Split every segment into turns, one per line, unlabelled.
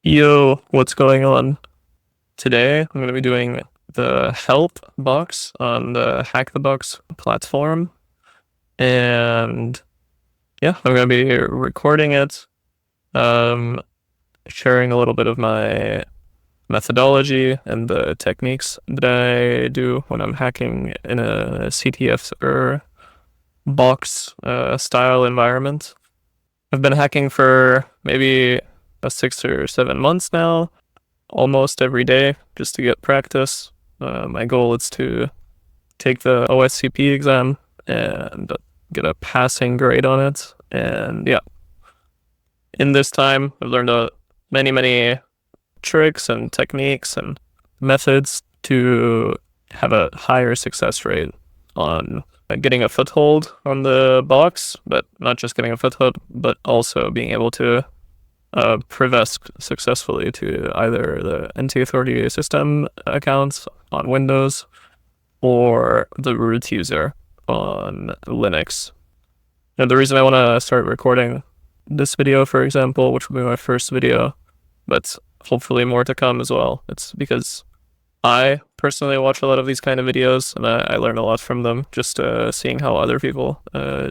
Yo, what's going on? Today, I'm going to be doing the help box on the HackTheBox platform. And yeah, I'm going to be recording it, um, sharing a little bit of my methodology and the techniques that I do when I'm hacking in a CTF or box style environment. I've been hacking for maybe 6 or 7 months now, almost every day just to get practice. My goal is to take the OSCP exam and get a passing grade on it. And yeah, in this time, I've learned many tricks and techniques and methods to have a higher success rate on getting a foothold on the box, but not just getting a foothold, but also being able to progress successfully to either the NT30 system accounts on Windows or the root user on Linux. And the reason I want to start recording this video, for example, which will be my first video, but hopefully more to come as well, it's because I personally watch a lot of these kind of videos and I learn a lot from them, just seeing how other people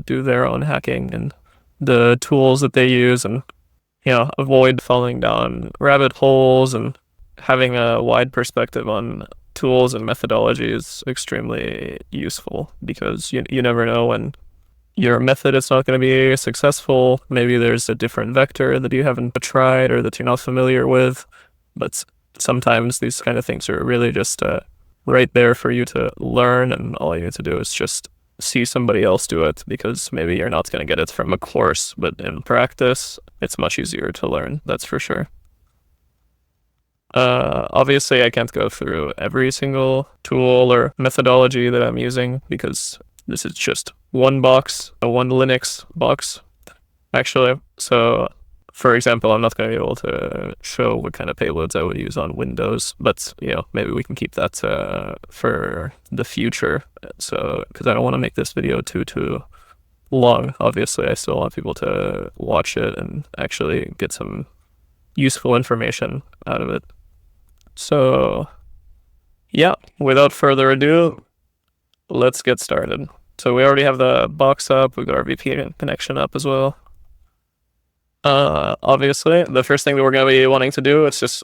do their own hacking and the tools that they use, and avoid falling down rabbit holes, and having a wide perspective on tools and methodology is extremely useful, because you never know when your method is not going to be successful. Maybe there's a different vector that you haven't tried or that you're not familiar with, but sometimes these kind of things are really just right there for you to learn, and all you need to do is just see somebody else do it, because maybe you're not going to get it from a course, but in practice, it's much easier to learn, that's for sure. Obviously, I can't go through every single tool or methodology that I'm using, because this is just one box, one Linux box, actually. So, for example, I'm not going to be able to show what kind of payloads I would use on Windows, but maybe we can keep that for the future. So, because I don't want to make this video too long. Obviously, I still want people to watch it and actually get some useful information out of it. So, yeah, without further ado, let's get started. So we already have the box up. We've got our VPN connection up as well. Obviously, the first thing that we're going to be wanting to do is just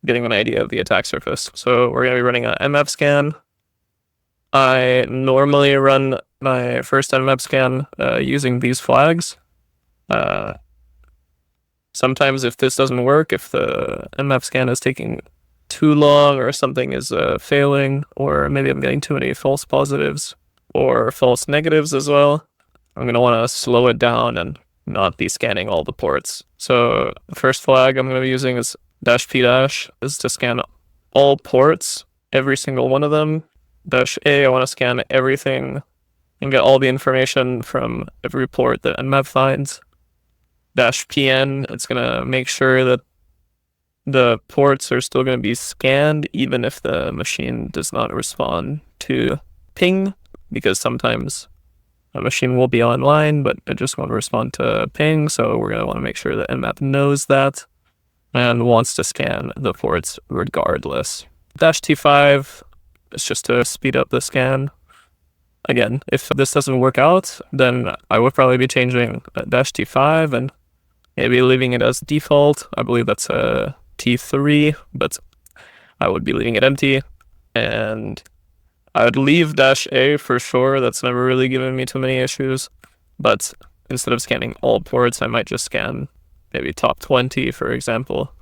getting an idea of the attack surface. So we're going to be running an mmap scan. I normally run my first mmap scan using these flags. Sometimes if this doesn't work, if the mmap scan is taking too long or something is failing, or maybe I'm getting too many false positives or false negatives as well, I'm going to want to slow it down and not be scanning all the ports. So the first flag I'm going to be using is -p-, is to scan all ports, every single one of them. -a, I want to scan everything and get all the information from every port that mmap finds. -pn, it's going to make sure that the ports are still going to be scanned even if the machine does not respond to ping, because sometimes a machine will be online, but it just won't respond to ping, so we're going to want to make sure that mmap knows that and wants to scan the ports regardless. -t5 is just to speed up the scan. Again, if this doesn't work out, then I would probably be changing -t5 and maybe leaving it as default. I believe that's a T3, but I would be leaving it empty, and I would leave -a for sure. That's never really given me too many issues, but instead of scanning all ports, I might just scan maybe top 20, for example,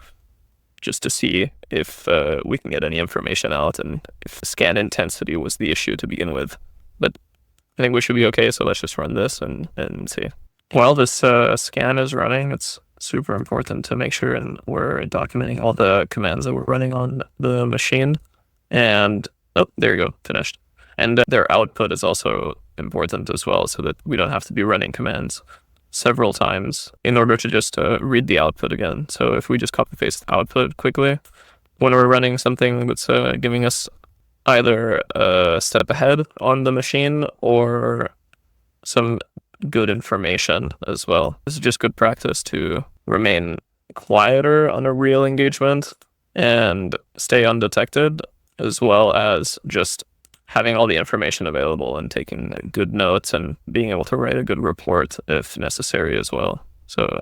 just to see if we can get any information out and if scan intensity was the issue to begin with. But I think we should be okay, so let's just run this and see. While this scan is running, it's super important to make sure and we're documenting all the commands that we're running on the machine. And oh, there you go, finished. And their output is also important as well, so that we don't have to be running commands several times in order to just read the output again. So if we just copy paste output quickly, when we're running something that's giving us either a step ahead on the machine or some good information as well. This is just good practice to remain quieter on a real engagement and stay undetected, as well as just having all the information available and taking good notes and being able to write a good report if necessary as well. So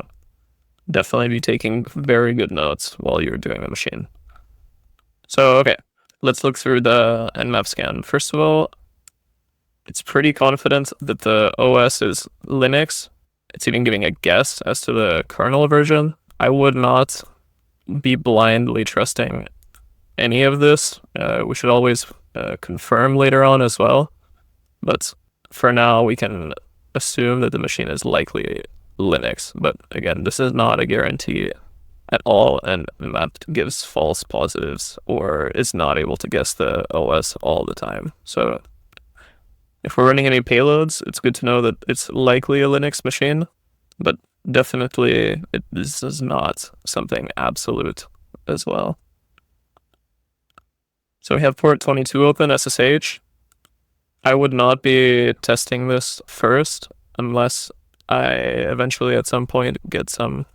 definitely be taking very good notes while you're doing the machine. So, okay, let's look through the Nmap scan. First of all, it's pretty confident that the OS is Linux. It's even giving a guess as to the kernel version. I would not be blindly trusting any of this. We should always confirm later on as well. But for now, we can assume that the machine is likely Linux. But again, this is not a guarantee at all, and Nmap gives false positives or is not able to guess the OS all the time. So if we're running any payloads, it's good to know that it's likely a Linux machine, but definitely this is not something absolute as well. So we have port 22 open, SSH. I would not be testing this first unless I eventually at some point get some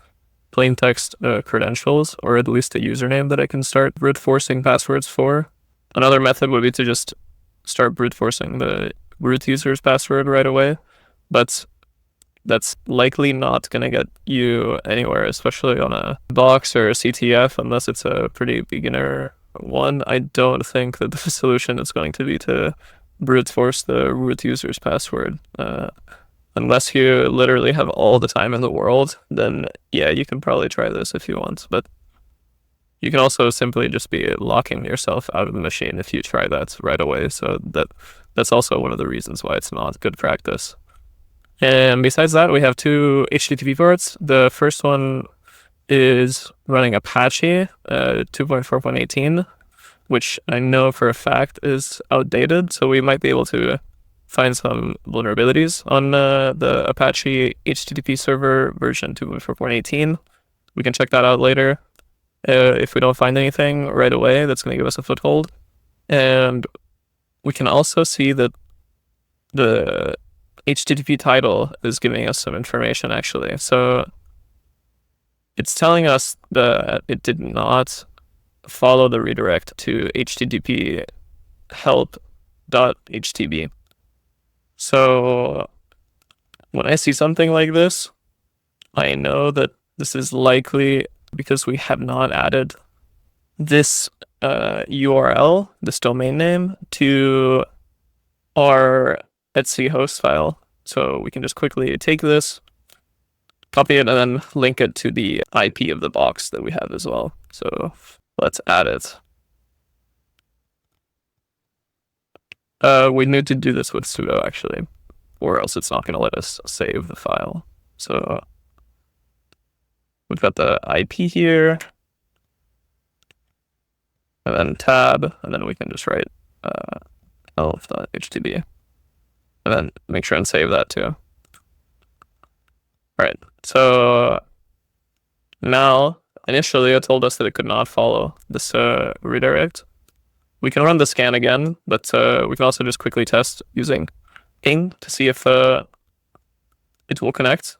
plain text credentials, or at least a username that I can start brute forcing passwords for. Another method would be to just start brute forcing the root user's password right away, but that's likely not going to get you anywhere, especially on a box or a CTF, unless it's a pretty beginner one. I don't think that the solution is going to be to brute force the root user's password. Unless you literally have all the time in the world, then yeah, you can probably try this if you want. But you can also simply just be locking yourself out of the machine if you try that right away. So that's also one of the reasons why it's not good practice. And besides that, we have two HTTP ports. The first one is running Apache 2.4.18, which I know for a fact is outdated. So we might be able to find some vulnerabilities on the Apache HTTP server version 2.4.18. We can check that out later. If we don't find anything right away, that's going to give us a foothold. And we can also see that the HTTP title is giving us some information, actually. So it's telling us that it did not follow the redirect to HTTP help.htb. So when I see something like this, I know that this is likely because we have not added this URL, this domain name, to our Etsy host file. So we can just quickly take this, copy it, and then link it to the IP of the box that we have as well. So let's add it. We need to do this with sudo, actually, or else it's not going to let us save the file. So we've got the IP here, and then tab, and then we can just write help.htb, and then make sure and save that too. All right, so now initially it told us that it could not follow this redirect. We can run the scan again, but we can also just quickly test using ping to see if it will connect.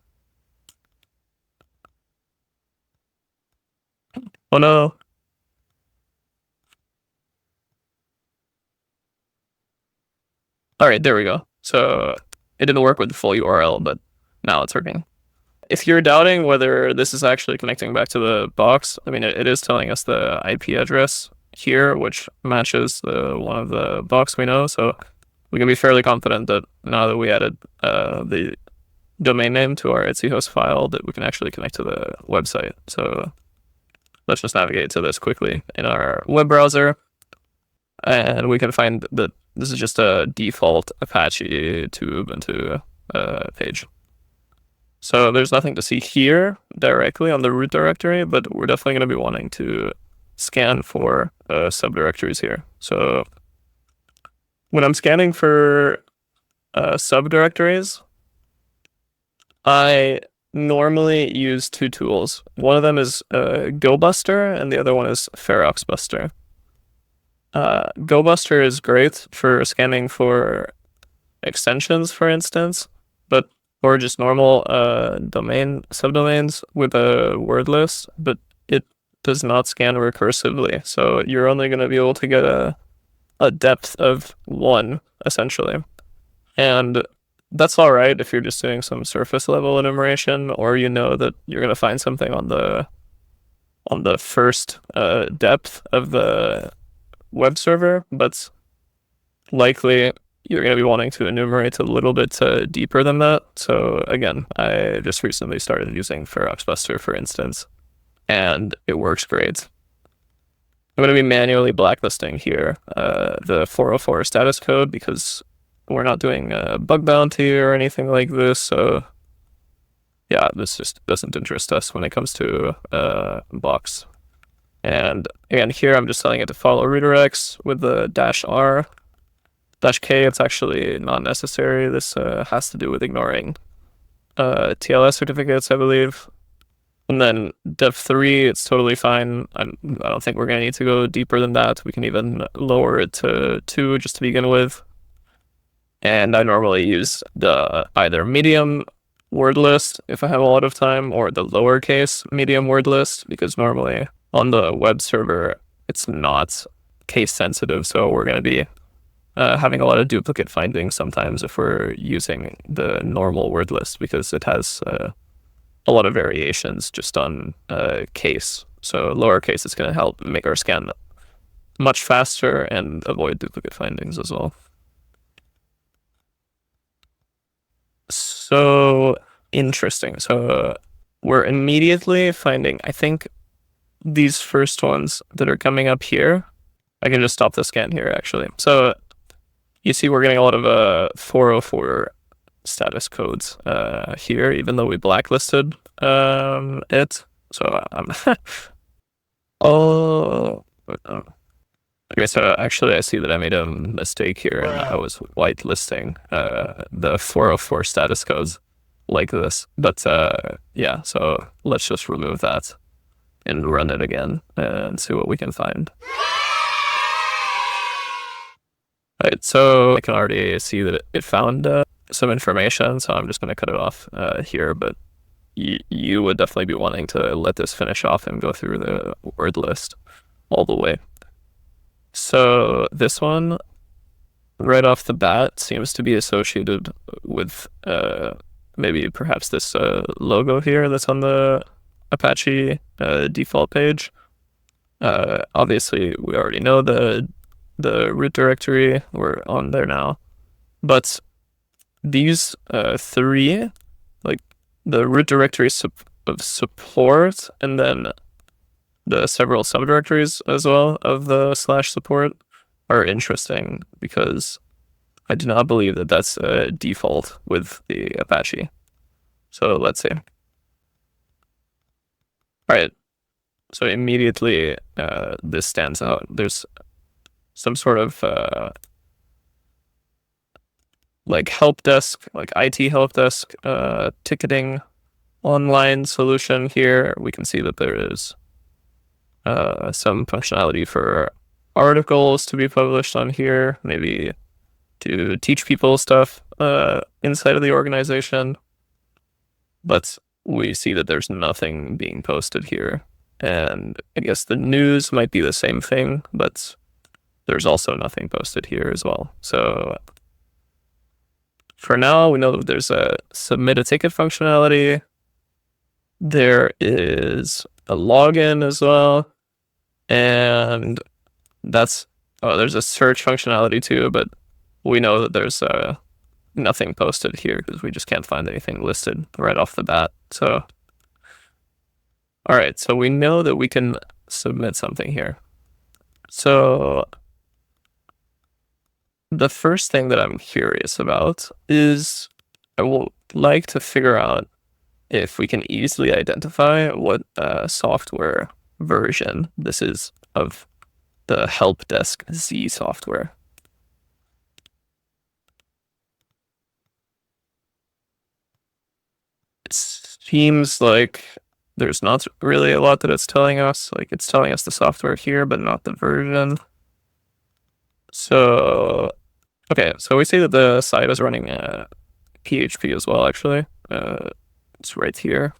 Oh no. All right, there we go. So it didn't work with the full URL, but now it's working. If you're doubting whether this is actually connecting back to the box, I mean, it is telling us the IP address here, which matches one of the box we know. So we can be fairly confident that now that we added the domain name to our Etsy host file, that we can actually connect to the website. So let's just navigate to this quickly in our web browser, and we can find that this is just a default Apache to Ubuntu page. So there's nothing to see here directly on the root directory, but we're definitely going to be wanting to scan for subdirectories here. So when I'm scanning for subdirectories, I normally use two tools. One of them is GoBuster, and the other one is FeroxBuster. GoBuster is great for scanning for extensions, for instance, but or just normal domain subdomains with a word list, but it does not scan recursively. So you're only going to be able to get a depth of 1, essentially. And that's all right if you're just doing some surface level enumeration, or you know that you're going to find something on the first depth of the web server, but likely you're going to be wanting to enumerate a little bit deeper than that. So again, I just recently started using Feroxbuster, for instance, and it works great. I'm going to be manually blacklisting here the 404 status code because we're not doing a bug bounty or anything like this. So yeah, this just doesn't interest us when it comes to box. And again, here I'm just telling it to follow redirects with the -R. -K, it's actually not necessary. This has to do with ignoring TLS certificates, I believe. And then depth3, it's totally fine. I don't think we're going to need to go deeper than that. We can even lower it to 2 just to begin with. And I normally use the either medium word list if I have a lot of time, or the lowercase medium word list, because normally on the web server, it's not case sensitive. So we're going to be having a lot of duplicate findings sometimes if we're using the normal word list, because it has a lot of variations just on case. So lowercase is going to help make our scan much faster and avoid duplicate findings as well. So interesting. So we're immediately finding, I think, these first ones that are coming up here. I can just stop the scan here, actually. So you see we're getting a lot of 404 status codes here, even though we blacklisted it. So oh, okay, so actually I see that I made a mistake here, and I was whitelisting the 404 status codes like this. But yeah, so let's just remove that and run it again and see what we can find. Right, so I can already see that it found some information, so I'm just going to cut it off here, but you would definitely be wanting to let this finish off and go through the word list all the way. So this one, right off the bat, seems to be associated with maybe perhaps this logo here that's on the Apache default page. Obviously, we already know the root directory. We're on there now. But these 3, like the root directory of support, and then the several subdirectories as well of the /support are interesting, because I do not believe that that's a default with the Apache. So let's see. All right. So immediately this stands out. There's some sort of like help desk, like IT help desk ticketing online solution here. We can see that there is some functionality for articles to be published on here, maybe to teach people stuff inside of the organization. But we see that there's nothing being posted here. And I guess the news might be the same thing, but there's also nothing posted here as well. So for now, we know that there's a submit a ticket functionality. There is a login as well. And that's, oh, there's a search functionality too, but we know that there's nothing posted here because we just can't find anything listed right off the bat. So, all right, so we know that we can submit something here. So the first thing that I'm curious about is I would like to figure out if we can easily identify what software version this is of the help desk Z software. It seems like there's not really a lot that it's telling us. Like, it's telling us the software here, but not the version. So, okay, so we see that the site is running PHP as well, actually. It's right here.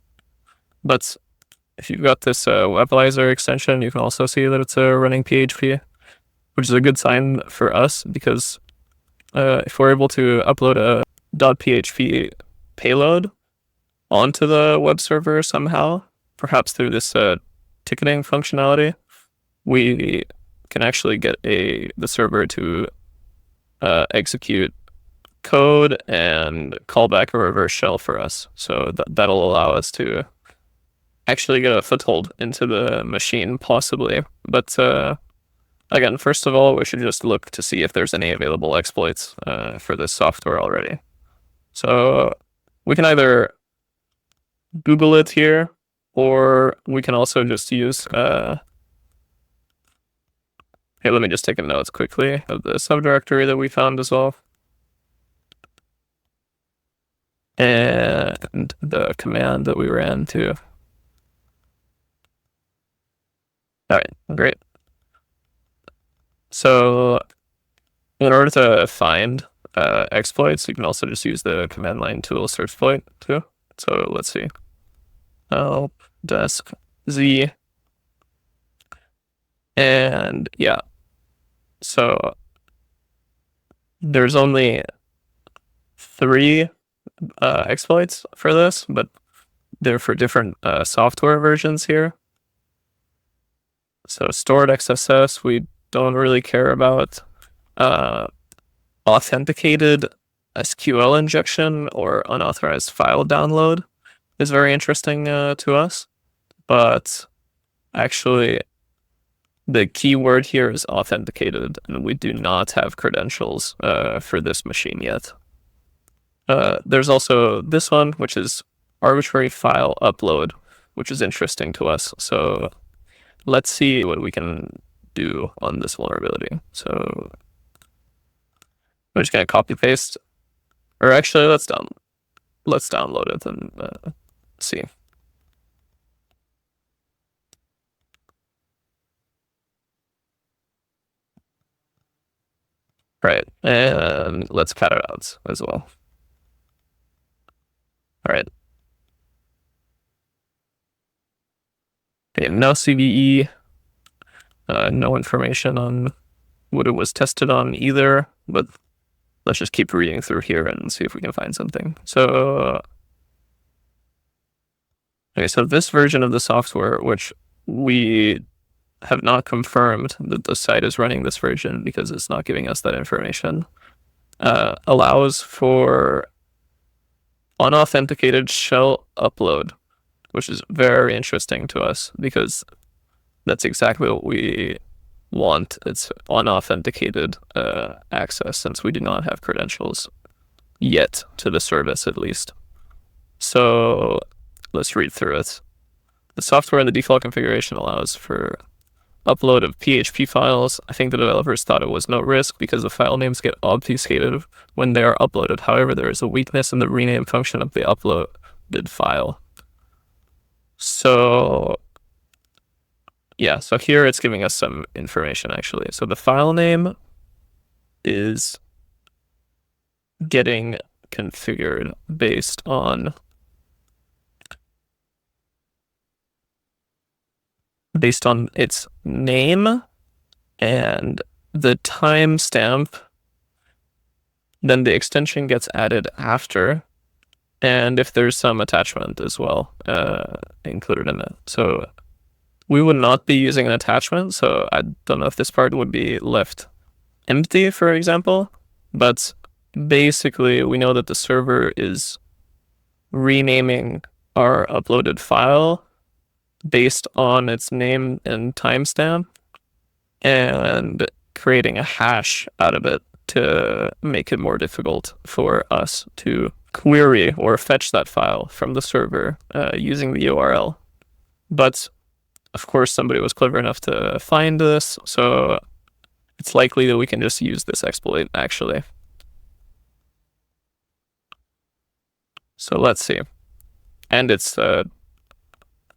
But if you've got this Webalizer extension, you can also see that it's running PHP, which is a good sign for us because if we're able to upload a .php payload onto the web server somehow, perhaps through this ticketing functionality, we can actually get the server to execute code and call back a reverse shell for us. So that'll allow us to actually get a foothold into the machine, possibly. But again, first of all, we should just look to see if there's any available exploits for this software already. So we can either Google it here, or we can also just use hey, let me just take a note quickly of the subdirectory that we found as well. And the command that we ran too. All right, great. So in order to find exploits, you can also just use the command line tool search point too. So let's see. Help desk Z. And yeah. So there's only 3 exploits for this, but they're for different software versions here. So stored XSS, we don't really care about. Authenticated SQL injection or unauthorized file download is very interesting to us, but actually the key word here is authenticated, and we do not have credentials for this machine yet. There's also this one, which is arbitrary file upload, which is interesting to us. So let's see what we can do on this vulnerability. So I'm just gonna copy paste, or actually let's download it and see. Right, and let's cut it out as well. All right. Okay, no CVE, no information on what it was tested on either, but let's just keep reading through here and see if we can find something. So, okay, so this version of the software, which we have not confirmed that the site is running this version because it's not giving us that information, allows for unauthenticated shell upload, which is very interesting to us because that's exactly what we want. It's unauthenticated access, since we do not have credentials yet to the service, at least. So let's read through it. The software in the default configuration allows for upload of PHP files. I think the developers thought it was no risk because the file names get obfuscated when they are uploaded. However, there is a weakness in the rename function of the uploaded file. So yeah, so here it's giving us some information actually. So the file name is getting configured based on its name and the timestamp. Then the extension gets added after, and if there's some attachment as well included in it. So we would not be using an attachment, so I don't know if this part would be left empty, for example, but basically we know that the server is renaming our uploaded file based on its name and timestamp and creating a hash out of it to make it more difficult for us to query or fetch that file from the server using the URL. But of course, somebody was clever enough to find this, so it's likely that we can just use this exploit, actually. So let's see. And it's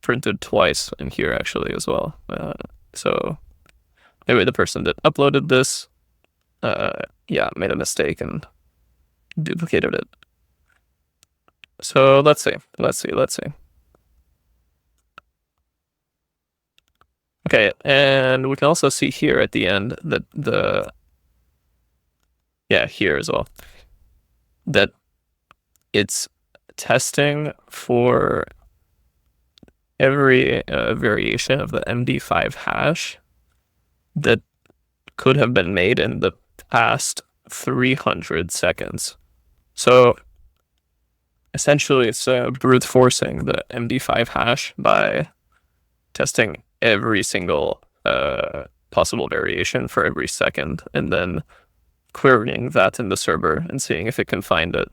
printed twice in here, actually, as well. So maybe the person that uploaded this, yeah, made a mistake and duplicated it. So let's see. Okay, and we can also see here at the end that here as well, that it's testing for every variation of the MD5 hash that could have been made in the past 300 seconds. So essentially, it's brute forcing the MD5 hash by testing every single possible variation for every second, and then querying that in the server and seeing if it can find it.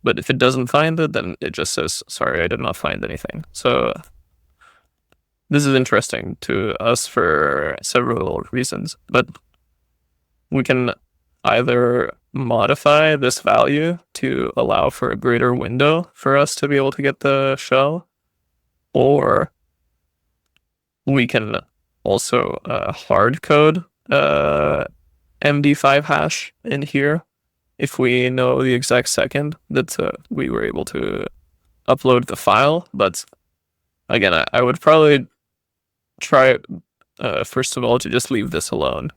But if it doesn't find it, then it just says, sorry, I did not find anything. So this is interesting to us for several reasons, but we can either modify this value to allow for a greater window for us to be able to get the shell, or we can also hard code MD5 hash in here if we know the exact second that we were able to upload the file. But again, I would probably try first of all to just leave this alone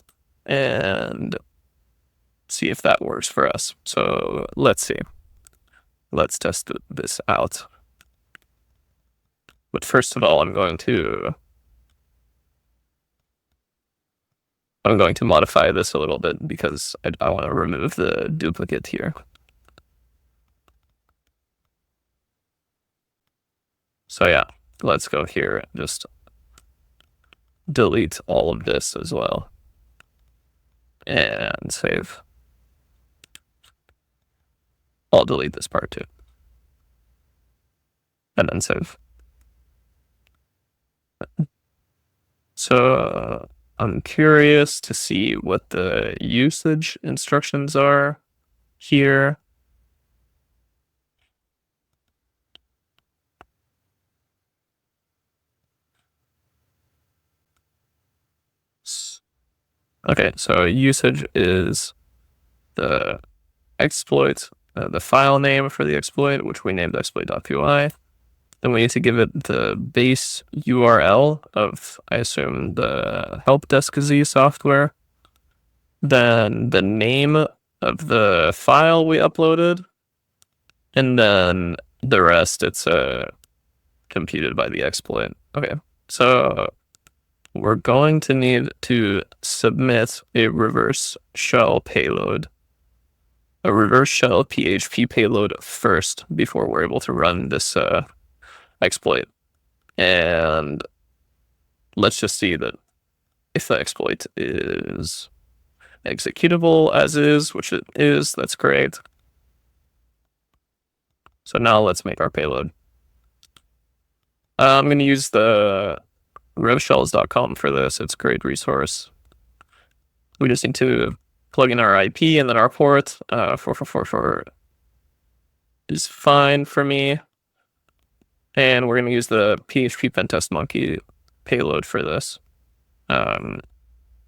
and see if that works for us. So let's see. Let's test this out. But first of all, I'm going to modify this a little bit because I want to remove the duplicate here. So yeah, let's go here and just delete all of this as well. And save. I'll delete this part too. And then save. So I'm curious to see what the usage instructions are here. Okay, so usage is the exploit, the file name for the exploit, which we named exploit.py. Then we need to give it the base URL of, I assume, the help desk Z software. Then the name of the file we uploaded. And then the rest, it's computed by the exploit. Okay, so we're going to need to submit a reverse shell payload, a reverse shell PHP payload first before we're able to run this exploit. And let's just see that if the exploit is executable as is, which it is, that's great. So now let's make our payload. I'm going to use the revshells.com for this. It's a great resource. We just need to plug in our IP and then our port. 4444 is fine for me. And we're going to use the PHP pentest monkey payload for this.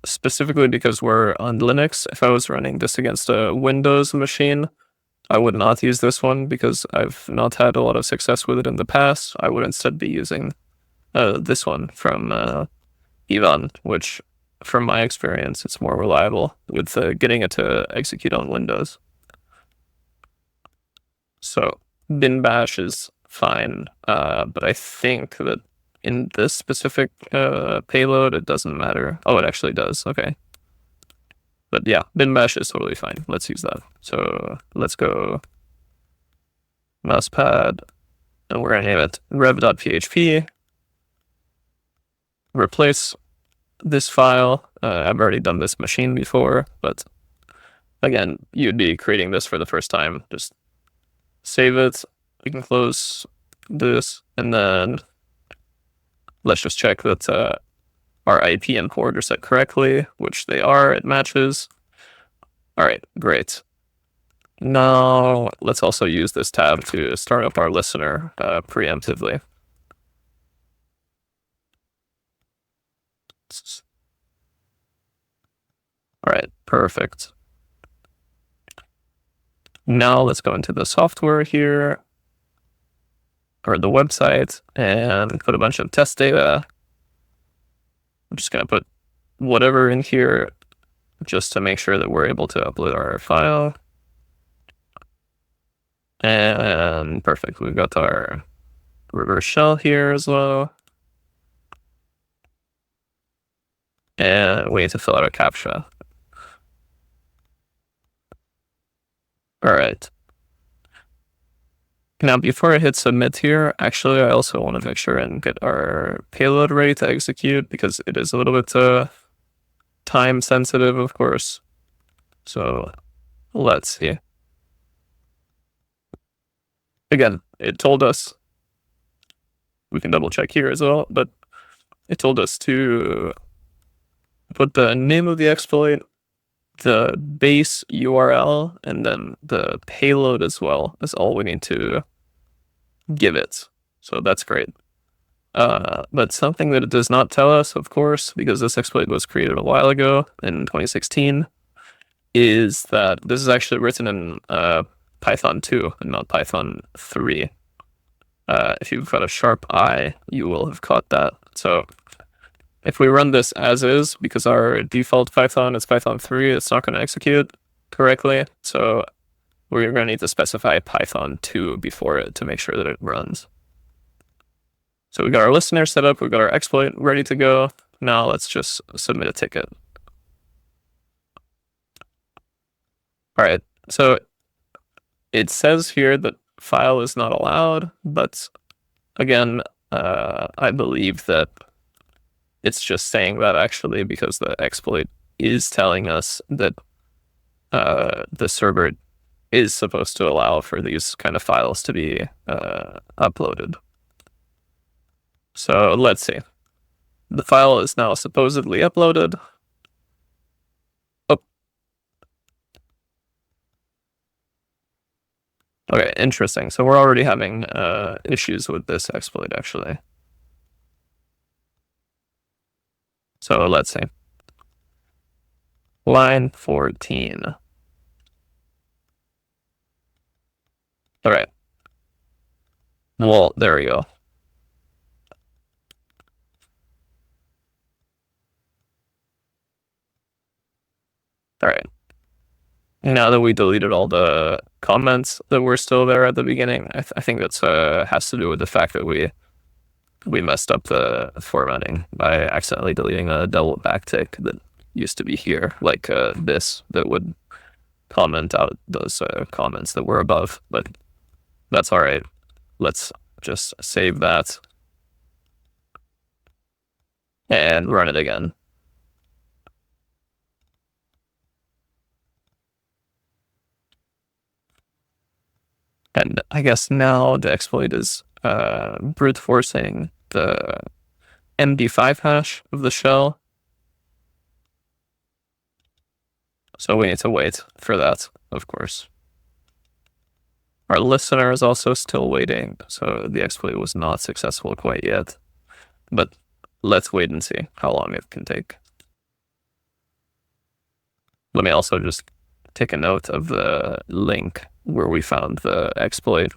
Specifically because we're on Linux. If I was running this against a Windows machine, I would not use this one because I've not had a lot of success with it in the past. I would instead be using this one from Ivan, which from my experience, it's more reliable with getting it to execute on Windows. So bin bash is fine, but I think that in this specific payload, it doesn't matter. Oh, it actually does. Okay. But yeah, bin bash is totally fine. Let's use that. So let's go mousepad, and we're going to name it rev.php. Replace this file. I've already done this machine before, but again, you'd be creating this for the first time. Just save it. We can close this, and then let's just check that our IP and port are set correctly, which they are. It matches. All right, great. Now let's also use this tab to start up our listener preemptively. All right, perfect. Now let's go into the software here. or the website and put a bunch of test data. I'm just going to put whatever in here just to make sure that we're able to upload our file. And perfect, we've got our reverse shell here as well. And we need to fill out a CAPTCHA. All right. Now, before I hit submit here, actually, I also want to make sure and get our payload ready to execute because it is a little bit time sensitive, of course. So let's see. Again, it told us, we can double check here as well, but it told us to put the name of the exploit, the base URL, and then the payload as well is all we need to give it. So that's great. But something that it does not tell us, of course, because this exploit was created a while ago in 2016, is that this is actually written in Python 2 and not Python 3. If you've got a sharp eye, you will have caught that. So if we run this as is, because our default Python is Python 3, it's not going to execute correctly. So we're going to need to specify Python 2 before it to make sure that it runs. So we got our listener set up, we've got our exploit ready to go. Now let's just submit a ticket. All right, so it says here that file is not allowed, but again, I believe that it's just saying that actually because the exploit is telling us that the server is supposed to allow for these kind of files to be uploaded. So let's see. The file is now supposedly uploaded. Oh. Okay, interesting. So we're already having issues with this exploit, actually. So let's see. Line 14. All right. Well, there we go. All right. Now that we deleted all the comments that were still there at the beginning, I think that's has to do with the fact that we messed up the formatting by accidentally deleting a double backtick that used to be here, like this, that would comment out those comments that were above, but that's all right. Let's just save that and run it again. And I guess now the exploit is brute forcing the MD5 hash of the shell. So we need to wait for that, of course. Our listener is also still waiting, so the exploit was not successful quite yet. But let's wait and see how long it can take. Let me also just take a note of the link where we found the exploit.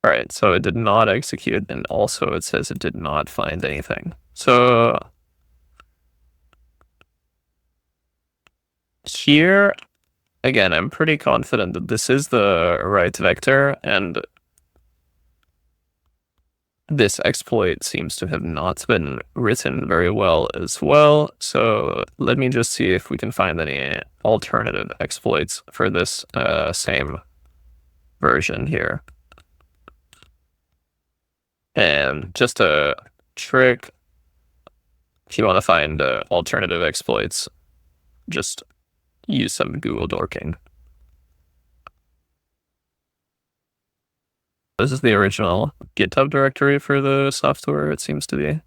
All right, so it did not execute, and also it says it did not find anything. So here, again, I'm pretty confident that this is the right vector, and this exploit seems to have not been written very well as well. So let me just see if we can find any alternative exploits for this same version here. And just a trick, if you want to find alternative exploits, just use some Google dorking. This is the original GitHub directory for the software, it seems to be.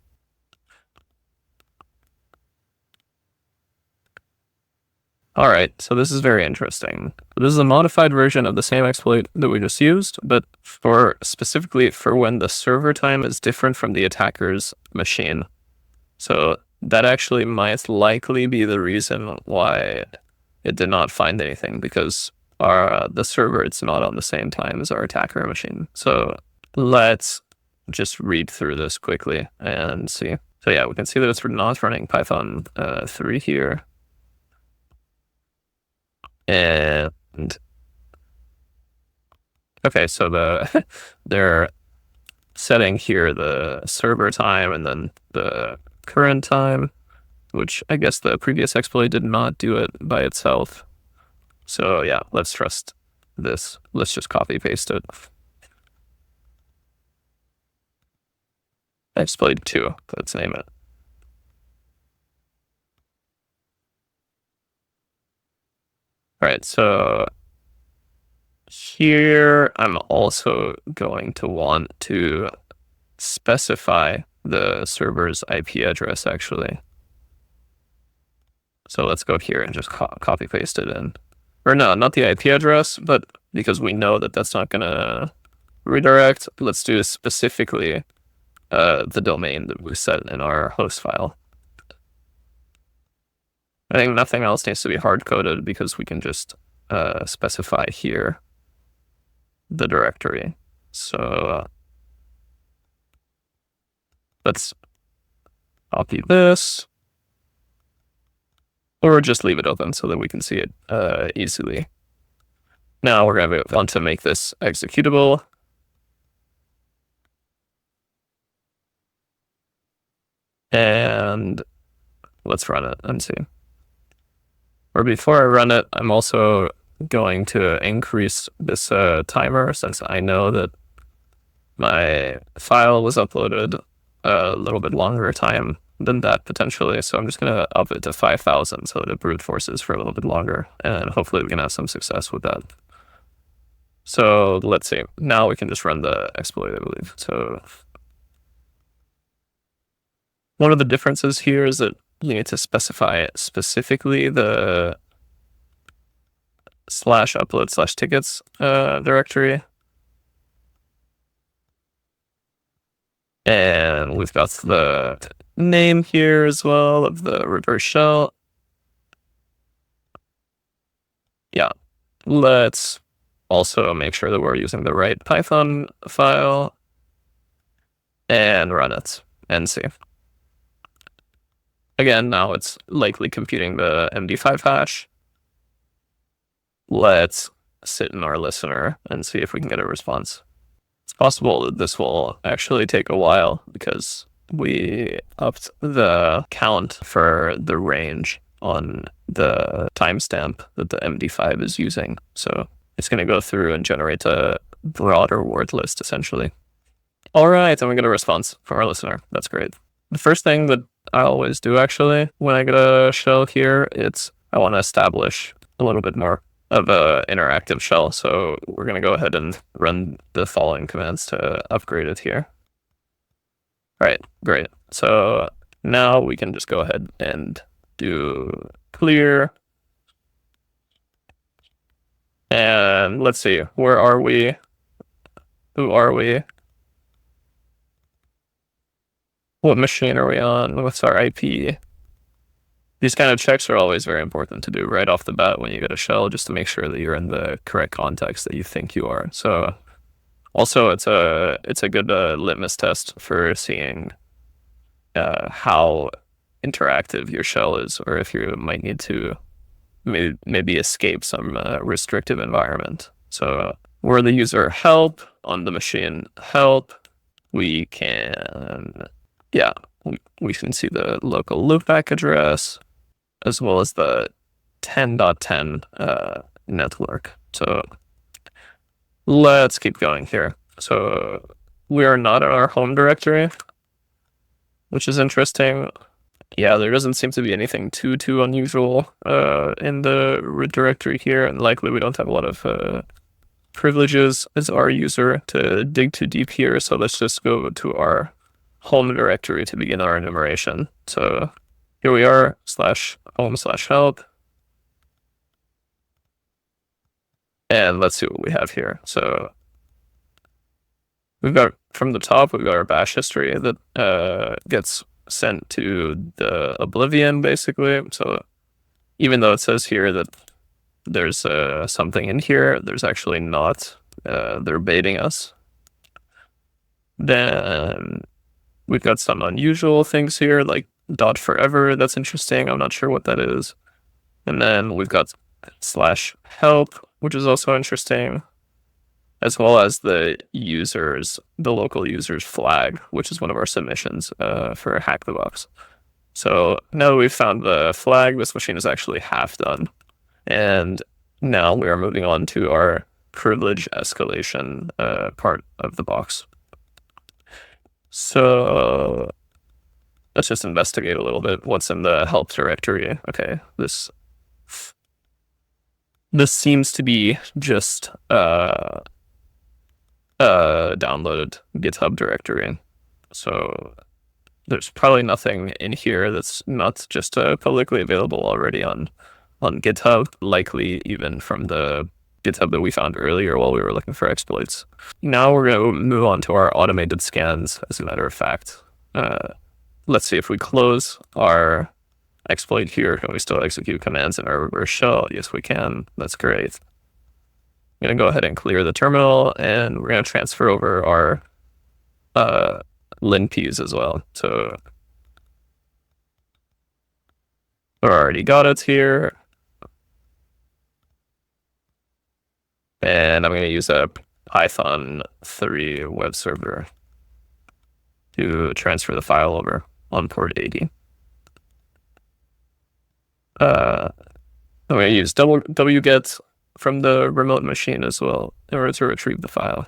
All right, so this is very interesting. This is a modified version of the same exploit that we just used, but specifically for when the server time is different from the attacker's machine. So that actually might likely be the reason why it did not find anything, because the server is not on the same time as our attacker machine. So let's just read through this quickly and see. So yeah, we can see that it's not running Python 3 here. And okay, so they're setting here the server time and then the current time, which I guess the previous exploit did not do it by itself. So yeah, let's trust this. Let's just copy paste it. Exploit 2, let's name it. All right, so here I'm also going to want to specify the server's IP address, actually. So let's go here and just copy paste it in. Or no, not the IP address, but because we know that that's not going to redirect, let's do specifically the domain that we set in our host file. I think nothing else needs to be hard-coded because we can just specify here the directory. So let's copy this, or just leave it open so that we can see it easily. Now we're going to want to make this executable. And let's run it and see. Or before I run it, I'm also going to increase this timer, since I know that my file was uploaded a little bit longer time than that potentially. So I'm just going to up it to 5,000 so that it brute forces for a little bit longer, and hopefully we can have some success with that. So let's see. Now we can just run the exploit, I believe. So one of the differences here is that you need to specify specifically the /upload/tickets directory. And we've got the name here as well of the reverse shell. Yeah, let's also make sure that we're using the right Python file and run it and see. Again, now it's likely computing the MD5 hash. Let's sit in our listener and see if we can get a response. It's possible that this will actually take a while because we upped the count for the range on the timestamp that the MD5 is using. So it's going to go through and generate a broader word list, essentially. All right, and we get a response from our listener. That's great. The first thing that I always do, actually, when I get a shell here, I want to establish a little bit more of an interactive shell. So we're going to go ahead and run the following commands to upgrade it here. All right, great. So now we can just go ahead and do clear. And let's see, where are we? Who are we? What machine are we on? What's our IP? These kind of checks are always very important to do right off the bat when you get a shell, just to make sure that you're in the correct context that you think you are. So also it's a good litmus test for seeing how interactive your shell is, or if you might need to maybe escape some restrictive environment. So we're the user help, on the machine help. We can, yeah, we can see the local loopback address, as well as the 10.10 network. So let's keep going here. So we are not in our home directory, which is interesting. Yeah, there doesn't seem to be anything too unusual in the root directory here, and likely we don't have a lot of privileges as our user to dig too deep here. So let's just go to our home directory to begin our enumeration. So here we are, /home/help. And let's see what we have here. So we've got, from the top, we've got our bash history that gets sent to the oblivion, basically. So even though it says here that there's something in here, there's actually not. They're baiting us. Then we've got some unusual things here, like .forever. That's interesting. I'm not sure what that is. And then we've got /help, which is also interesting, as well as the local user's flag, which is one of our submissions for HackTheBox. So now that we've found the flag, this machine is actually half done. And now we are moving on to our privilege escalation part of the box. So let's just investigate a little bit what's in the help directory. Okay, this seems to be just downloaded GitHub directory. So there's probably nothing in here that's not just publicly available already on GitHub, likely even from the GitHub that we found earlier while we were looking for exploits. Now we're going to move on to our automated scans, as a matter of fact. Let's see if we close our exploit here. Can we still execute commands in our reverse shell? Yes, we can. That's great. I'm going to go ahead and clear the terminal, and we're going to transfer over our linps as well. So I already got it here. And I'm going to use a Python 3 web server to transfer the file over on port 80. I'm going to use wget from the remote machine as well in order to retrieve the file.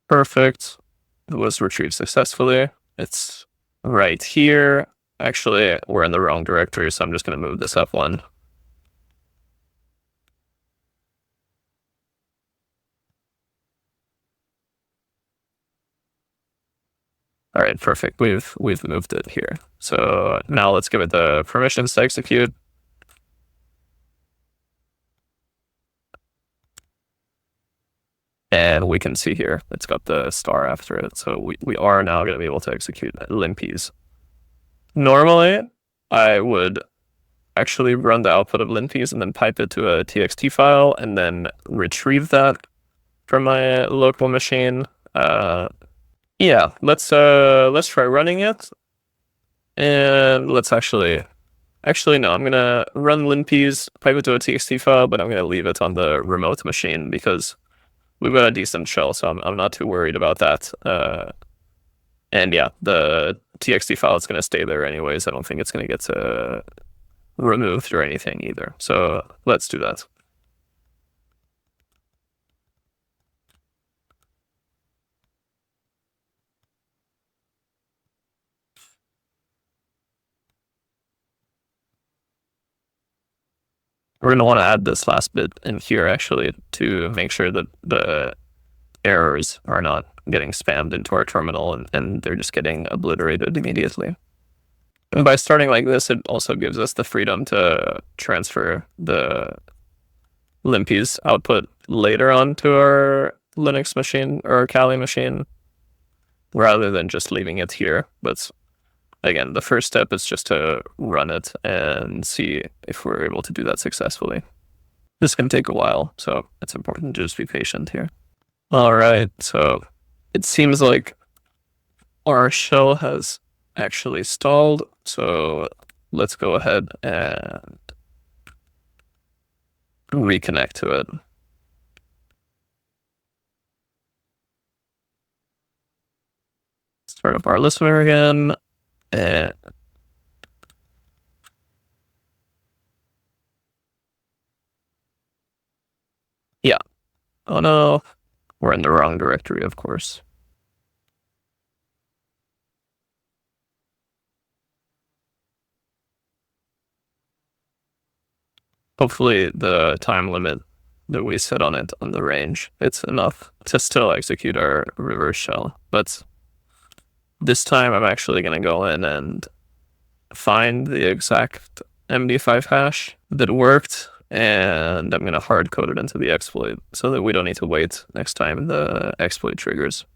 Perfect. It was retrieved successfully. It's right here. Actually, we're in the wrong directory, so I'm just going to move this up one. All right, perfect. We've moved it here. So now let's give it the permissions to execute. And we can see here, it's got the star after it. So we are now going to be able to execute linps. Normally, I would actually run the output of linps and then pipe it to a txt file and then retrieve that from my local machine. Yeah, let's try running it. And let's actually no, I'm gonna run linps, pipe it to a txt file, but I'm gonna leave it on the remote machine because we've got a decent shell, so I'm not too worried about that. And yeah, the txt file is gonna stay there anyways. I don't think it's gonna get removed or anything either. So let's do that. We're going to want to add this last bit in here actually to make sure that the errors are not getting spammed into our terminal and they're just getting obliterated immediately. And by starting like this, it also gives us the freedom to transfer the linps output later on to our Linux machine or our Kali machine rather than just leaving it here. But again, the first step is just to run it and see if we're able to do that successfully. This can take a while, so it's important to just be patient here. All right, so it seems like our shell has actually stalled, so let's go ahead and reconnect to it. Start up our listener again. And yeah. Oh no, we're in the wrong directory, of course. Hopefully the time limit that we set on it on the range, it's enough to still execute our reverse shell. But this time I'm actually going to go in and find the exact MD5 hash that worked and I'm going to hard code it into the exploit so that we don't need to wait next time the exploit triggers.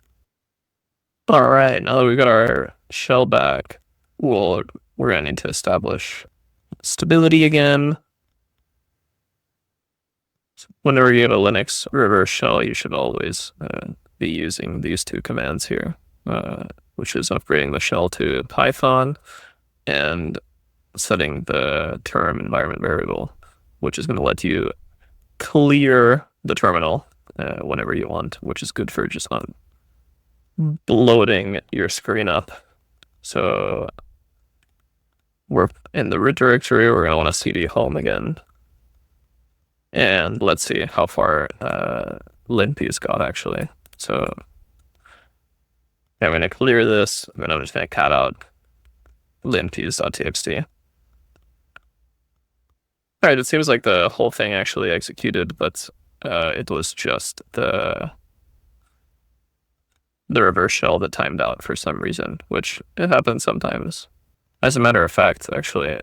All right, now that we've got our shell back, we're going to need to establish stability again. Whenever you have a Linux reverse shell, you should always be using these two commands here, which is upgrading the shell to Python and setting the term environment variable, which is going to let you clear the terminal whenever you want, which is good for just not loading your screen up. So we're in the root directory. We're going to want to cd home again. And let's see how far linp's got actually. So I'm going to clear this. And I'm just going to cat out linps.txt. All right, it seems like the whole thing actually executed, but it was just the reverse shell that timed out for some reason, which it happens sometimes. As a matter of fact, actually,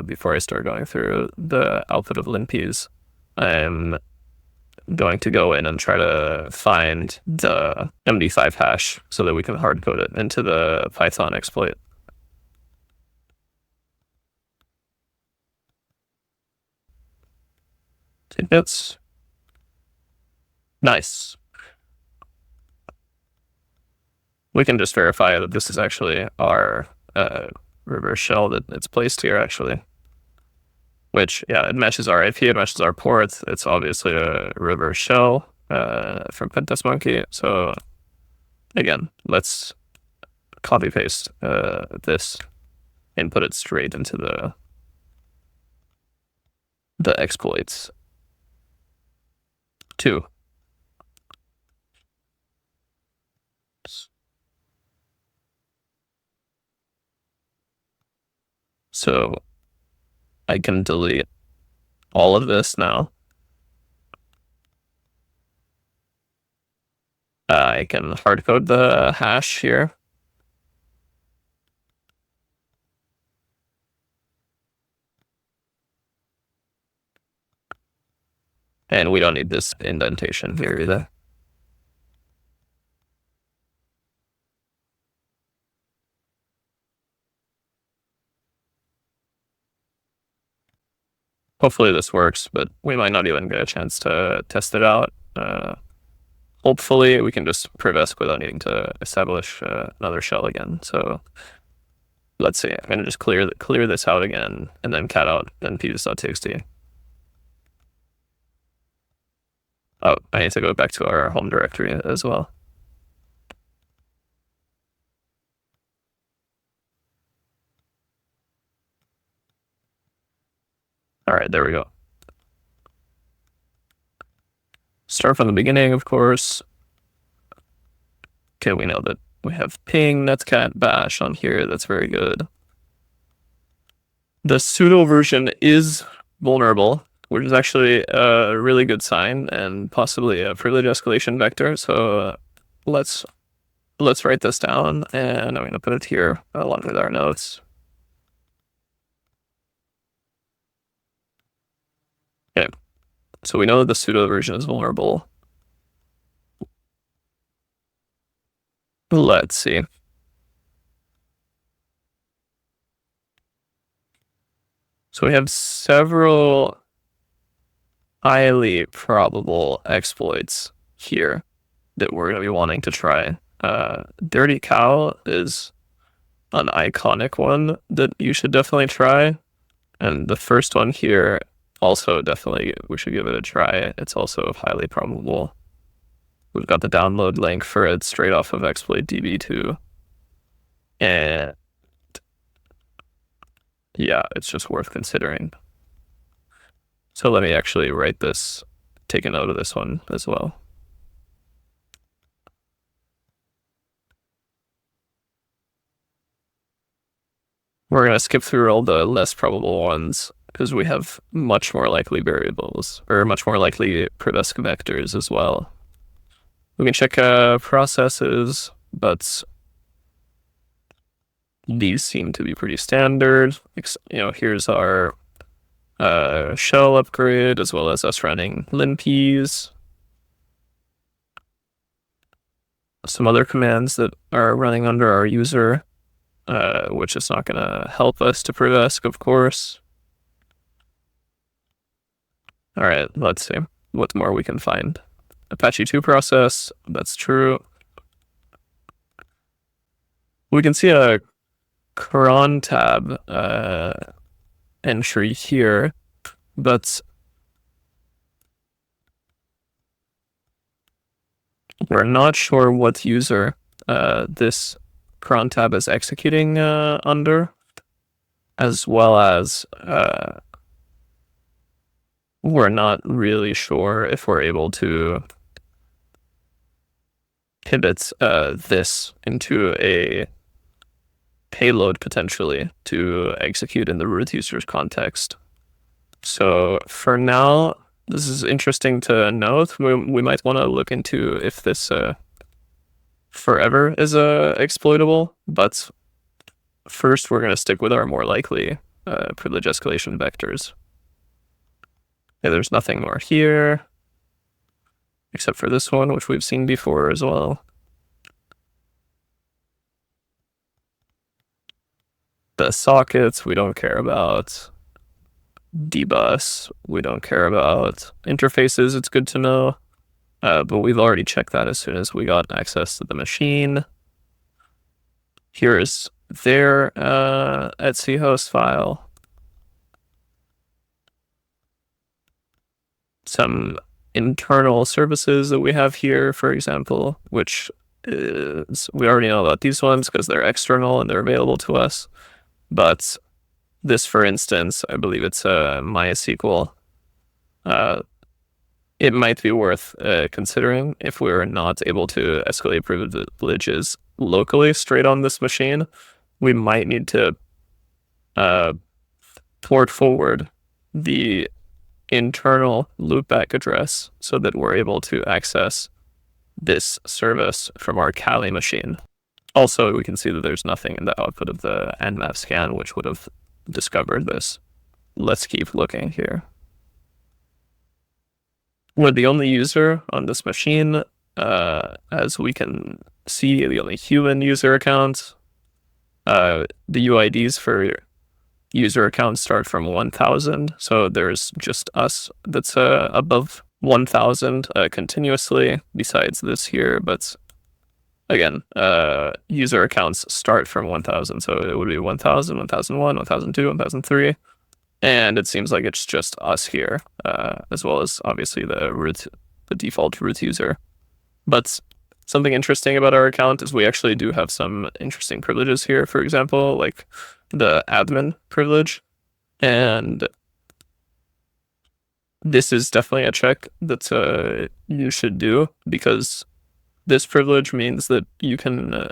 before I start going through the output of linps, I'm going to go in and try to find the MD5 hash so that we can hard code it into the Python exploit. Tidbits. Nice. We can just verify that this is actually our reverse shell that it's placed here actually. Which, yeah, it matches our IP, it matches our port. It's obviously a reverse shell from Pentest Monkey. So again, let's copy paste this and put it straight into the exploits 2. So I can delete all of this now. I can hard code the hash here. And we don't need this indentation here either. Hopefully this works, but we might not even get a chance to test it out. Hopefully we can just prevesc without needing to establish another shell again. So let's see, I'm going to just clear this out again and then cat out nps.txt. Oh, I need to go back to our home directory as well. All right, there we go. Start from the beginning, of course. Okay, we know that we have ping, netcat, bash on here. That's very good. The pseudo version is vulnerable, which is actually a really good sign and possibly a privilege escalation vector. So let's write this down, and I'm going to put it here along with our notes. Okay, so we know that the pseudo version is vulnerable. Let's see. So we have several highly probable exploits here that we're going to be wanting to try. Dirty Cow is an iconic one that you should definitely try. And the first one here, also definitely we should give it a try. It's also highly probable. We've got the download link for it straight off of exploit db2. And yeah, it's just worth considering. So let me actually write this, take a note of this one as well. We're going to skip through all the less probable ones because we have much more likely variables, or much more likely prevesc vectors as well. We can check processes, but these seem to be pretty standard. You know, here's our shell upgrade, as well as us running linps. Some other commands that are running under our user, which is not going to help us to Privesk, of course. All right, let's see what more we can find. Apache 2 process, that's true. We can see a cron tab entry here, but we're not sure what user this cron tab is executing under, as well as we're not really sure if we're able to pivot this into a payload potentially to execute in the root user's context. So for now, this is interesting to note. We might want to look into if this forever is exploitable, but first we're going to stick with our more likely privilege escalation vectors. Yeah, there's nothing more here, except for this one, which we've seen before as well. The sockets we don't care about. Dbus we don't care about. Interfaces, it's good to know, but we've already checked that as soon as we got access to the machine. Here is their etc host file. Some internal services that we have here, for example, which is, we already know about these ones because they're external and they're available to us. But this, for instance, I believe it's a MySQL. It might be worth considering if we're not able to escalate privileges locally straight on this machine. We might need to port forward the internal loopback address so that we're able to access this service from our Kali machine. Also, we can see that there's nothing in the output of the nmap scan which would have discovered this. Let's keep looking here. We're the only user on this machine, as we can see, the only human user account. The UIDs for user accounts start from 1000, so there's just us that's above 1000 continuously, besides this here, but again, user accounts start from 1000, so it would be 1000, 1001, 1002, 1003, and it seems like it's just us here, as well as obviously the default root user. But something interesting about our account is we actually do have some interesting privileges here, for example, like the admin privilege, and this is definitely a check that you should do, because this privilege means that you can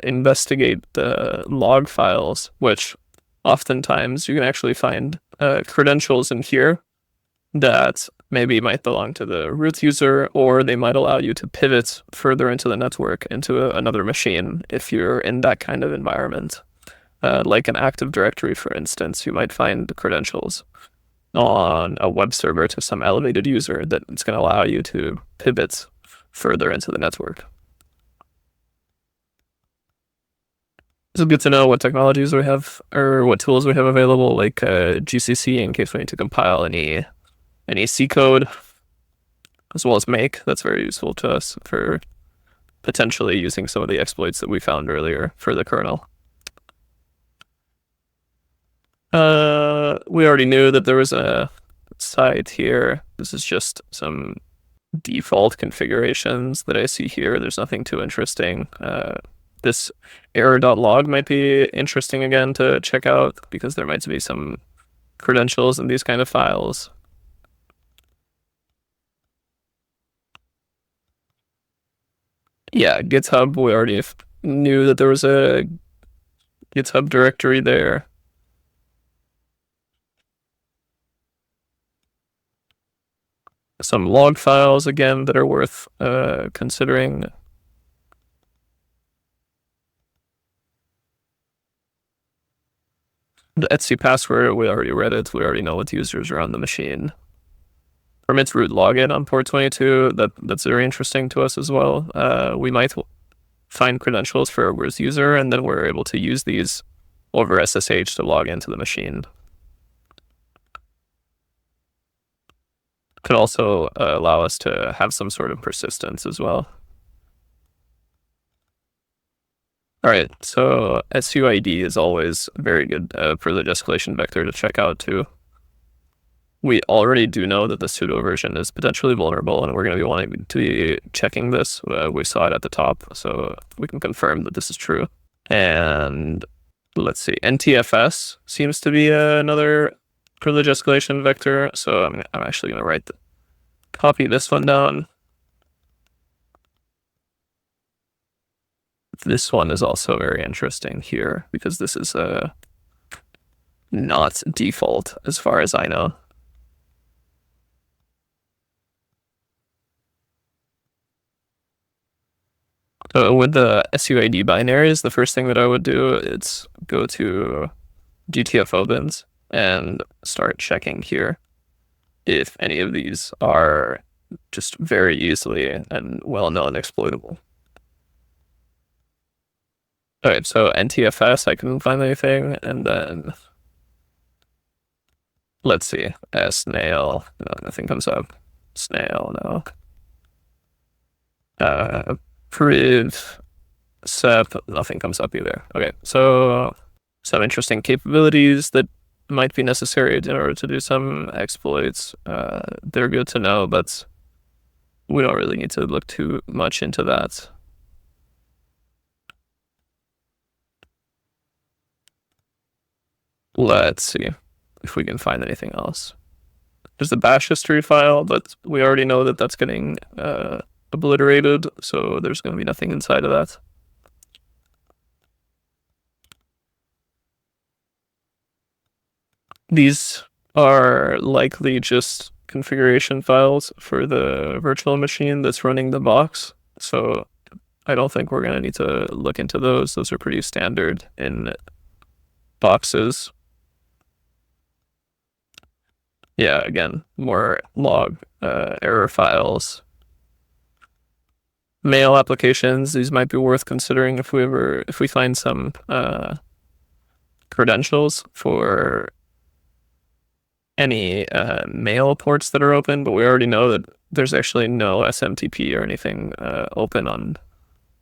investigate the log files, which oftentimes you can actually find credentials in here that maybe might belong to the root user, or they might allow you to pivot further into the network into another machine if you're in that kind of environment. Like an Active Directory, for instance, you might find credentials on a web server to some elevated user that it's going to allow you to pivot further into the network. It's good to know what technologies we have, or what tools we have available, like GCC, in case we need to compile any C code, as well as make. That's very useful to us for potentially using some of the exploits that we found earlier for the kernel. We already knew that there was a site here. This is just some default configurations that I see here. There's nothing too interesting. This error.log might be interesting again to check out, because there might be some credentials in these kind of files. Yeah, GitHub, we already knew that there was a GitHub directory there. Some log files, again, that are worth considering. The Etsy password, we already read it. We already know what users are on the machine. Permits root login on port 22. That's very interesting to us as well. We might find credentials for a root user, and then we're able to use these over SSH to log into the machine. Could also allow us to have some sort of persistence as well. All right, so SUID is always a very good privilege escalation vector to check out too. We already do know that the sudo version is potentially vulnerable, and we're going to be wanting to be checking this. We saw it at the top, so we can confirm that this is true. And let's see, NTFS seems to be another privilege escalation vector. So I'm actually going to copy this one down. This one is also very interesting here because this is not default as far as I know. So with the SUID binaries, the first thing that I would do is go to GTFO bins and start checking here if any of these are just very easily and well-known exploitable. All right, so NTFS, I couldn't find anything, and then let's see, snail, no, nothing comes up. Snail, no. Priv, sep, nothing comes up either. Okay, so some interesting capabilities that might be necessary in order to do some exploits. They're good to know, but we don't really need to look too much into that. Let's see if we can find anything else. There's the bash history file, but we already know that that's getting obliterated, so there's going to be nothing inside of that. These are likely just configuration files for the virtual machine that's running the box, so I don't think we're going to need to look into those. Those are pretty standard in boxes. Yeah, again, more log error files. Mail applications, these might be worth considering if we find some credentials for any mail ports that are open, but we already know that there's actually no SMTP or anything open on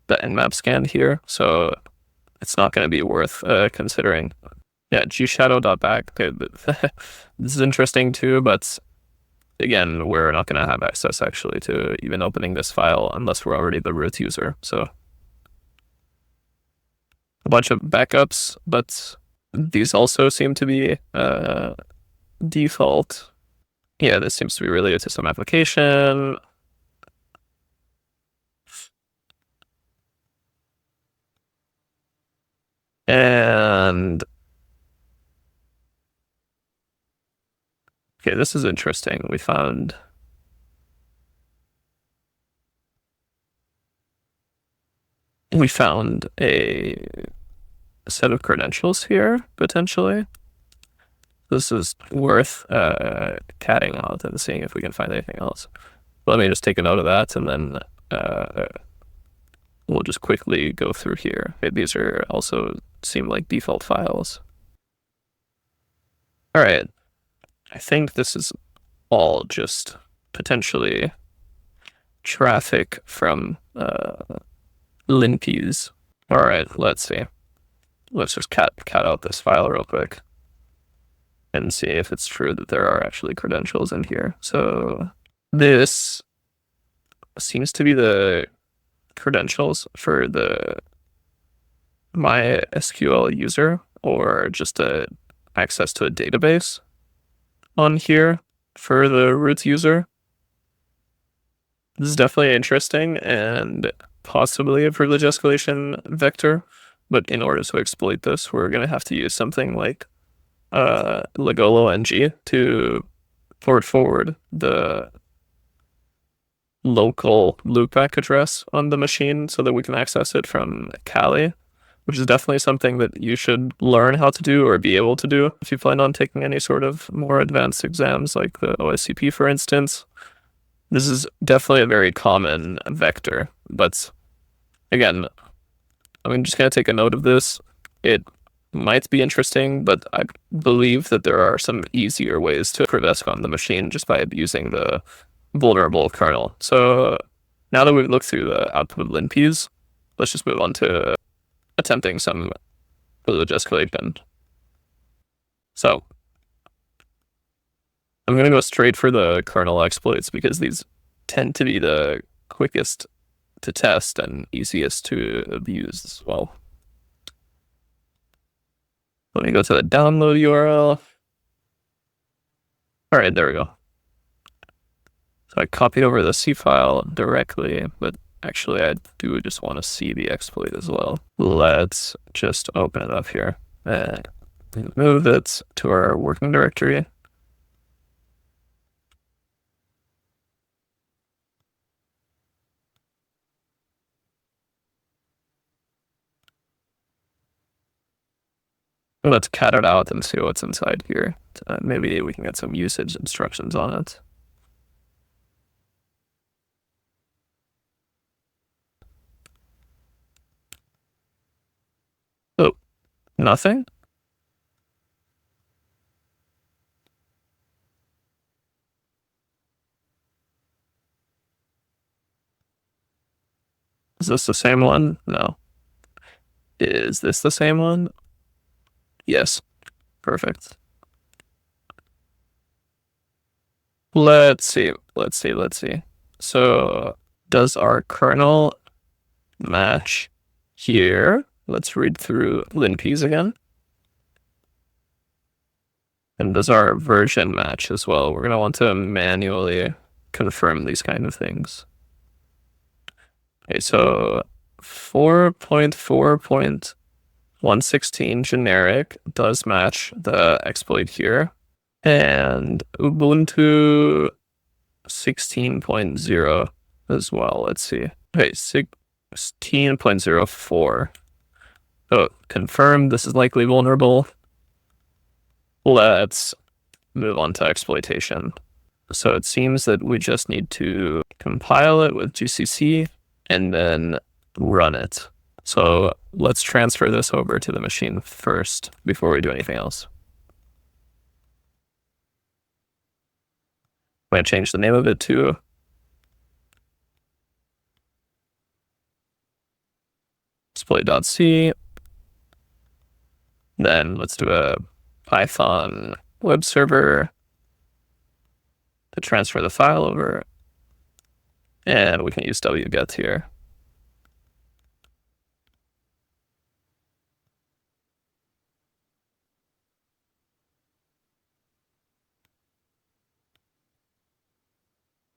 the Nmap scan here, so it's not going to be worth considering. Yeah, gshadow.back. This is interesting too, but again, we're not going to have access actually to even opening this file unless we're already the root user. So a bunch of backups, but these also seem to be default. Yeah, this seems to be related to some application. And okay, this is interesting. We found a set of credentials here, potentially. This is worth catting out and seeing if we can find anything else. Let me just take a note of that, and then we'll just quickly go through here. Okay, these are also seem like default files. All right, I think this is all just potentially traffic from linpies. All right, let's see. Let's just cat out this file real quick and see if it's true that there are actually credentials in here. So this seems to be the credentials for the MySQL user, or just access to a database on here for the root user. This is definitely interesting and possibly a privilege escalation vector, but in order to exploit this, we're going to have to use something like Legolo NG to port forward the local loopback address on the machine so that we can access it from Kali. which is definitely something that you should learn how to do or be able to do if you plan on taking any sort of more advanced exams like the OSCP, for instance. This is definitely a very common vector, but again, I'm just going to take a note of this. It might be interesting, but I believe that there are some easier ways to prevent on the machine just by abusing the vulnerable kernel. So now that we've looked through the output of linps, let's just move on to attempting some privilege escalation. So I'm going to go straight for the kernel exploits because these tend to be the quickest to test and easiest to abuse as well. Let me go to the download URL. All right, there we go. So I copied over the C file directly, but actually I do just want to see the exploit as well. Let's just open it up here and move it to our working directory. Let's cat it out and see what's inside here. Maybe we can get some usage instructions on it. Oh, nothing? Is this the same one? No. Is this the same one? Yes. Perfect. Let's see. So does our kernel match here? Let's read through linps again. And does our version match as well? We're going to want to manually confirm these kind of things. Okay, so 4.4.116 generic does match the exploit here. And Ubuntu 16.0 as well. Let's see. Okay, 16.04. So confirmed, this is likely vulnerable. Let's move on to exploitation. So it seems that we just need to compile it with GCC and then run it. So let's transfer this over to the machine first before we do anything else. I'm going to change the name of it to exploit.c. Then let's do a Python web server to transfer the file over. And we can use wget here.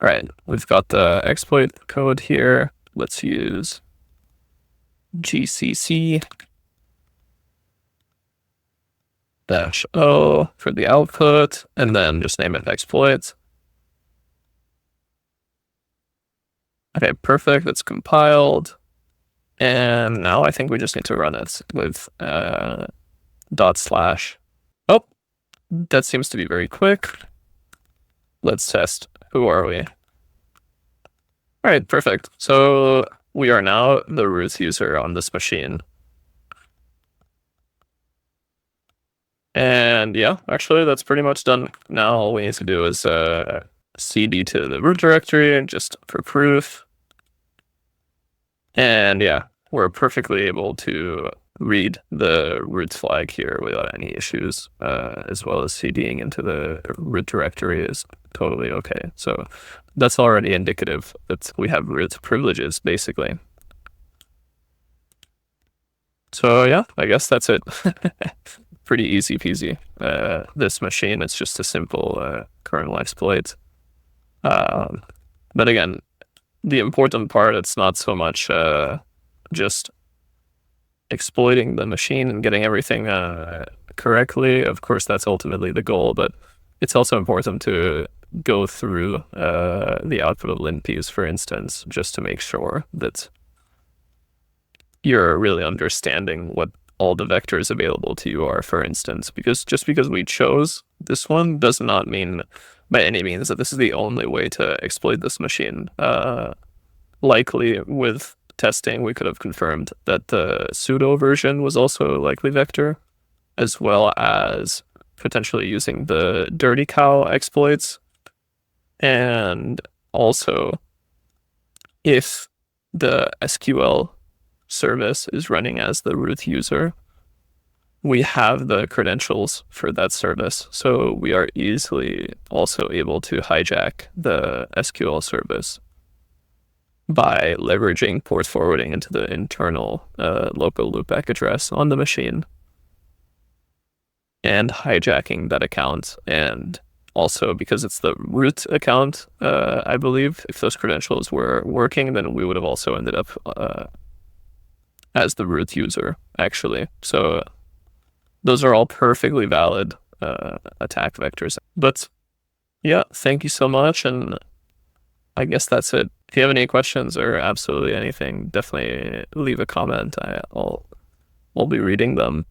All right, we've got the exploit code here. Let's use GCC -o for the output, and then just name it exploit. Okay, perfect. It's compiled. And now I think we just need to run it with /. Oh, that seems to be very quick. Let's test. Who are we? All right, perfect. So we are now the root user on this machine. And yeah, actually that's pretty much done. Now all we need to do is cd to the root directory just for proof. And yeah, we're perfectly able to read the root flag here without any issues, as well as cding into the root directory is totally okay. So that's already indicative that we have root privileges, basically. So yeah, I guess that's it. Pretty easy peasy. This machine, it's just a simple kernel exploit. But again, the important part, it's not so much just exploiting the machine and getting everything correctly. Of course, that's ultimately the goal, but it's also important to go through the output of linps, for instance, just to make sure that you're really understanding what all the vectors available to you are, for instance, because just because we chose this one does not mean by any means that this is the only way to exploit this machine. Likely with testing, we could have confirmed that the pseudo version was also a likely vector, as well as potentially using the dirty cow exploits. And also, if the SQL service is running as the root user, we have the credentials for that service. So we are easily also able to hijack the SQL service by leveraging port forwarding into the internal local loopback address on the machine and hijacking that account. And also, because it's the root account, I believe if those credentials were working, then we would have also ended up as the root user, actually. So those are all perfectly valid attack vectors. But yeah, thank you so much. And I guess that's it. If you have any questions or absolutely anything, definitely leave a comment. I'll be reading them.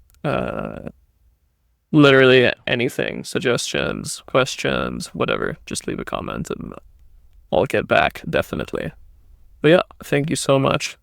Literally anything, suggestions, questions, whatever, just leave a comment and I'll get back, definitely. But yeah, thank you so much.